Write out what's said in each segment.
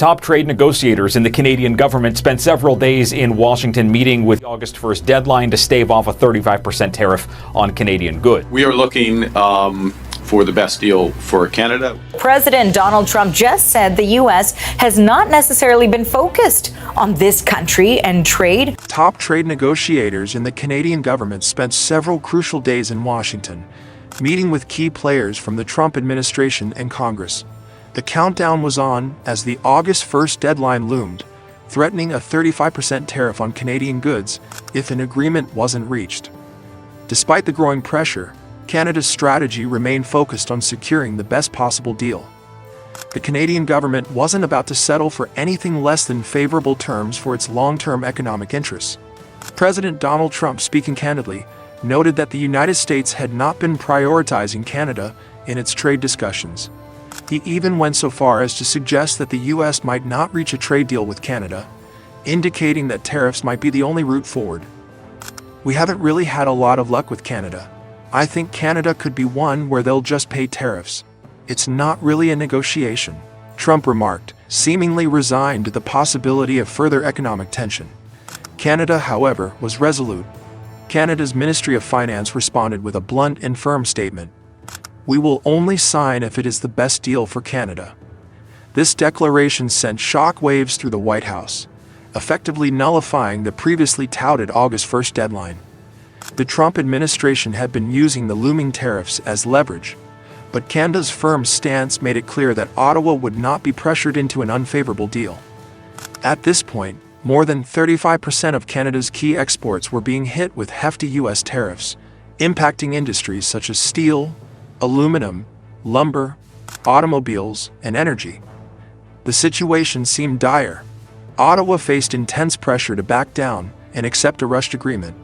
Top trade negotiators in the Canadian government spent several days in Washington meeting with the August 1st deadline to stave off a 35% tariff on Canadian goods. We are looking for the best deal for Canada. President Donald Trump just said the U.S. has not necessarily been focused on this country and trade. Top trade negotiators in the Canadian government spent several crucial days in Washington, meeting with key players from the Trump administration and Congress. The countdown was on as the August 1st deadline loomed, threatening a 35% tariff on Canadian goods if an agreement wasn't reached. Despite the growing pressure, Canada's strategy remained focused on securing the best possible deal. The Canadian government wasn't about to settle for anything less than favorable terms for its long-term economic interests. President Donald Trump, speaking candidly, noted that the United States had not been prioritizing Canada in its trade discussions. He even went so far as to suggest that the U.S. might not reach a trade deal with Canada, indicating that tariffs might be the only route forward. "We haven't really had a lot of luck with Canada. I think Canada could be one where they'll just pay tariffs. It's not really a negotiation," Trump remarked, seemingly resigned to the possibility of further economic tension. Canada, however, was resolute. Canada's Ministry of Finance responded with a blunt and firm statement. "We will only sign if it is the best deal for Canada." This declaration sent shockwaves through the White House, effectively nullifying the previously touted August 1st deadline. The Trump administration had been using the looming tariffs as leverage, but Canada's firm stance made it clear that Ottawa would not be pressured into an unfavorable deal. At this point, more than 35% of Canada's key exports were being hit with hefty U.S. tariffs, impacting industries such as steel, aluminum, lumber, automobiles, and energy. The situation seemed dire. Ottawa faced intense pressure to back down and accept a rushed agreement.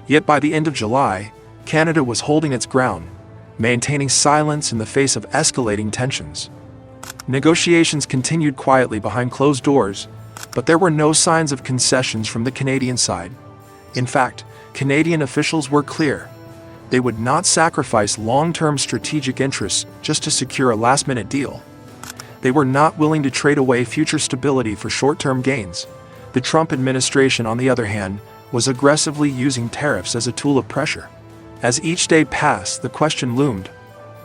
Yet by the end of July, Canada was holding its ground, maintaining silence in the face of escalating tensions. Negotiations continued quietly behind closed doors, but there were no signs of concessions from the Canadian side. In fact, Canadian officials were clear. They would not sacrifice long-term strategic interests just to secure a last-minute deal. They were not willing to trade away future stability for short-term gains. The Trump administration, on the other hand, was aggressively using tariffs as a tool of pressure. As each day passed, the question loomed: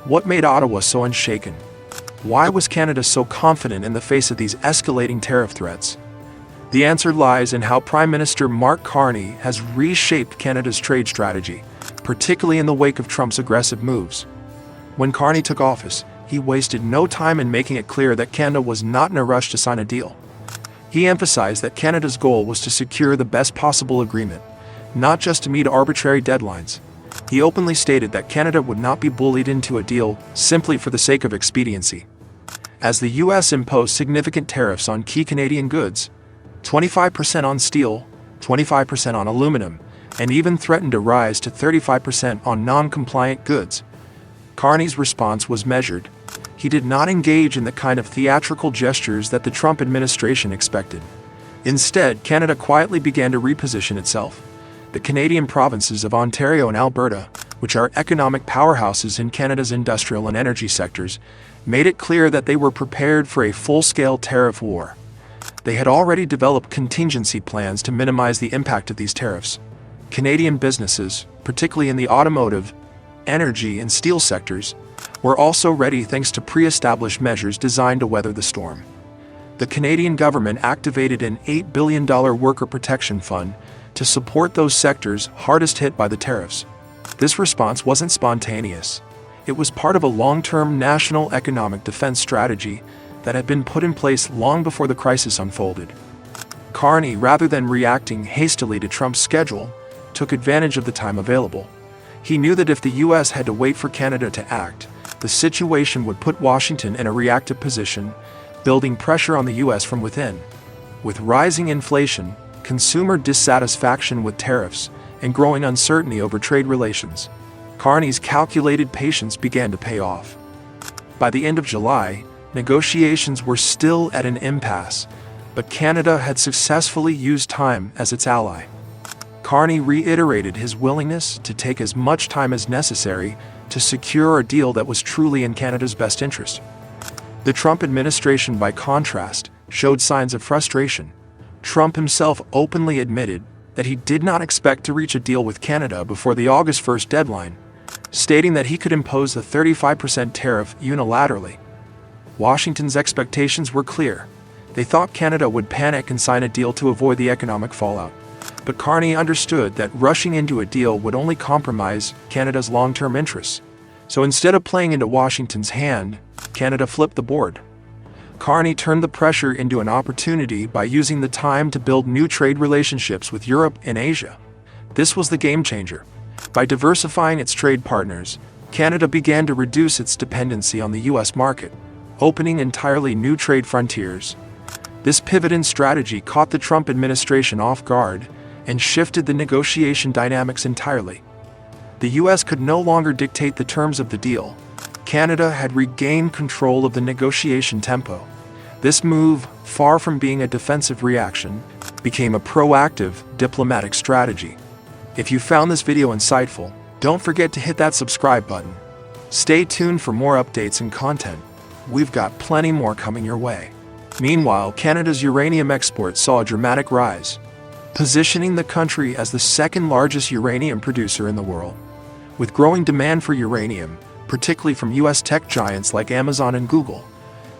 what made Ottawa so unshaken? Why was Canada so confident in the face of these escalating tariff threats? The answer lies in how Prime Minister Mark Carney has reshaped Canada's trade strategy, particularly in the wake of Trump's aggressive moves. When Carney took office, he wasted no time in making it clear that Canada was not in a rush to sign a deal. He emphasized that Canada's goal was to secure the best possible agreement, not just to meet arbitrary deadlines. He openly stated that Canada would not be bullied into a deal simply for the sake of expediency. As the U.S. imposed significant tariffs on key Canadian goods, 25% on steel, 25% on aluminum, and even threatened to rise to 35% on non-compliant goods, Carney's response was measured. He did not engage in the kind of theatrical gestures that the Trump administration expected. Instead, Canada quietly began to reposition itself. The Canadian provinces of Ontario and Alberta, which are economic powerhouses in Canada's industrial and energy sectors, made it clear that they were prepared for a full-scale tariff war. They had already developed contingency plans to minimize the impact of these tariffs. Canadian businesses, particularly in the automotive, energy, and steel sectors, were also ready thanks to pre-established measures designed to weather the storm. The Canadian government activated an $8 billion worker protection fund to support those sectors hardest hit by the tariffs. This response wasn't spontaneous. It was part of a long-term national economic defense strategy that had been put in place long before the crisis unfolded. Carney, rather than reacting hastily to Trump's schedule, took advantage of the time available. He knew that if the U.S. had to wait for Canada to act, the situation would put Washington in a reactive position, building pressure on the U.S. from within. With rising inflation, consumer dissatisfaction with tariffs, and growing uncertainty over trade relations, Carney's calculated patience began to pay off. By the end of July, negotiations were still at an impasse, but Canada had successfully used time as its ally. Carney reiterated his willingness to take as much time as necessary to secure a deal that was truly in Canada's best interest. The Trump administration, by contrast, showed signs of frustration. Trump himself openly admitted that he did not expect to reach a deal with Canada before the August 1st deadline, stating that he could impose a 35% tariff unilaterally. Washington's expectations were clear. They thought Canada would panic and sign a deal to avoid the economic fallout. But Carney understood that rushing into a deal would only compromise Canada's long-term interests. So instead of playing into Washington's hand, Canada flipped the board. Carney turned the pressure into an opportunity by using the time to build new trade relationships with Europe and Asia. This was the game changer. By diversifying its trade partners, Canada began to reduce its dependency on the U.S. market, opening entirely new trade frontiers. This pivot in strategy caught the Trump administration off guard and shifted the negotiation dynamics entirely. The U.S. could no longer dictate the terms of the deal. Canada had regained control of the negotiation tempo. This move, far from being a defensive reaction, became a proactive diplomatic strategy. If you found this video insightful, don't forget to hit that subscribe button. Stay tuned for more updates and content. We've got plenty more coming your way. Meanwhile, Canada's uranium exports saw a dramatic rise, positioning the country as the second largest uranium producer in the world. With growing demand for uranium, particularly from U.S. tech giants like Amazon and Google,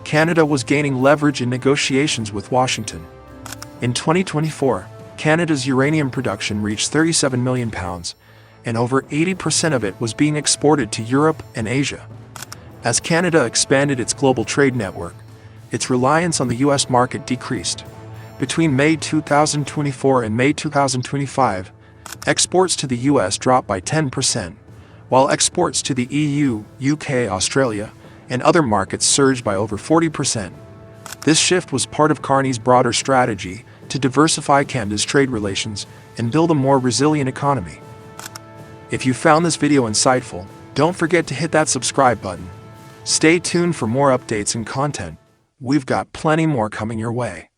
Canada was gaining leverage in negotiations with Washington. In 2024, Canada's uranium production reached 37 million pounds, and over 80% of it was being exported to Europe and Asia. As Canada expanded its global trade network, its reliance on the U.S. market decreased. Between May 2024 and May 2025, exports to the U.S. dropped by 10%, while exports to the EU, UK, Australia, and other markets surged by over 40%. This shift was part of Carney's broader strategy to diversify Canada's trade relations and build a more resilient economy. If you found this video insightful, don't forget to hit that subscribe button. Stay tuned for more updates and content. We've got plenty more coming your way.